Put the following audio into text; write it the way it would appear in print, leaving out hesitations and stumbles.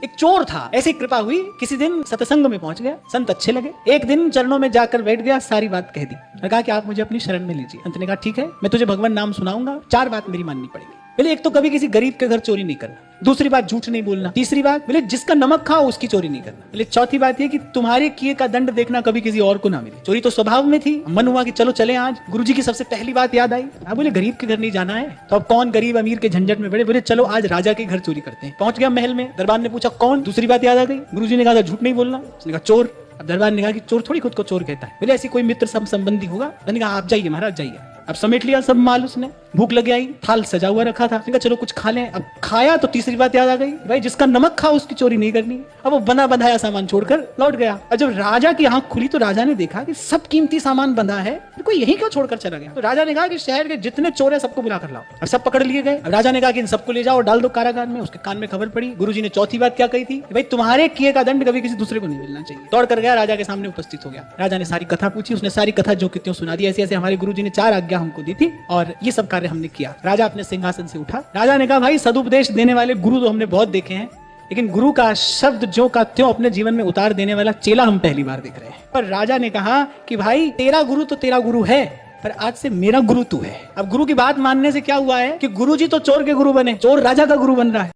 एक चोर था, ऐसी कृपा हुई, किसी दिन सत्संग में पहुंच गया, संत अच्छे लगे, एक दिन चरणों में जाकर बैठ गया, सारी बात कह दी, कहा कि आप मुझे अपनी शरण में लीजिए। संत ने कहा ठीक है, मैं तुझे भगवान नाम सुनाऊंगा, 4 बात मेरी माननी पड़ेगी। बोले एक तो कभी किसी गरीब के घर चोरी नहीं करना, दूसरी बात झूठ नहीं बोलना, तीसरी बात बोले जिसका नमक खाओ उसकी चोरी नहीं करना, बोले चौथी बात ये कि तुम्हारे किए का दंड देखना कभी किसी और को ना मिले। चोरी तो स्वभाव में थी, मन हुआ कि चलो चले आज। गुरुजी की सबसे पहली बात याद आई, बोले गरीब के घर नहीं जाना है, तो अब कौन गरीब अमीर के झंझट में पड़े, बोले चलो आज राजा के घर चोरी करते हैं। पहुंच गया महल में, दरबार ने पूछा कौन, दूसरी बात याद आ गई, गुरुजी ने कहा झूठ नहीं बोलना, उसने कहा चोर। अब दरबार ने कहा कि चोर थोड़ी खुद को चोर कहता है, बोले ऐसी कोई मित्र सब संबंधी होगा, मैंने कहा आप जाइए महाराज जाइए। अब समेट लिया सब माल उसने, भूख लग आई, थाल सजा हुआ रखा था, कहा चलो कुछ खा लें। अब खाया तो तीसरी बात याद आ गई, भाई जिसका नमक खाओ उसकी चोरी नहीं करनी। अब वो बंधा बंधाया सामान छोड़कर लौट गया। और जब राजा की आंख खुली तो राजा ने देखा कि सब कीमती सामान बंधा है, तो कोई यही क्यों छोड़कर चला गया। तो राजा ने कहा कि शहर के जितने चोर है सबको बुला कर लाओ। अब सब पकड़ लिए गए। अब राजा ने कहा कि इन सबको ले जाओ और डाल दो कारागार में। उसके कान में खबर पड़ी, गुरुजी ने चौथी बात क्या कही थी, भाई तुम्हारे किए का दंड कभी किसी दूसरे को नहीं मिलना चाहिए। दौड़ कर गया, राजा के सामने उपस्थित हो गया। राजा ने सारी कथा पूछी, उसने सारी कथा जो कित्यों सुना दी, ऐसे ऐसे हमारे गुरुजी ने 4 आज्ञा हमको दी थी और ये सब कार्य हमने किया। राजा अपने सिंहासन से उठा। राजा ने कहा भाई सदुपदेश देने वाले गुरु तो हमने बहुत देखे हैं, लेकिन गुरु का शब्द जो का त्यों अपने जीवन में उतार देने वाला चेला हम पहली बार देख रहे हैं। पर राजा ने कहा कि भाई तेरा गुरु तो तेरा गुरु है, पर आज से मेरा गुरु तू है। अब गुरु की बात मानने से क्या हुआ है कि गुरुजी तो चोर के गुरु बने, चोर राजा का गुरु बन रहा है।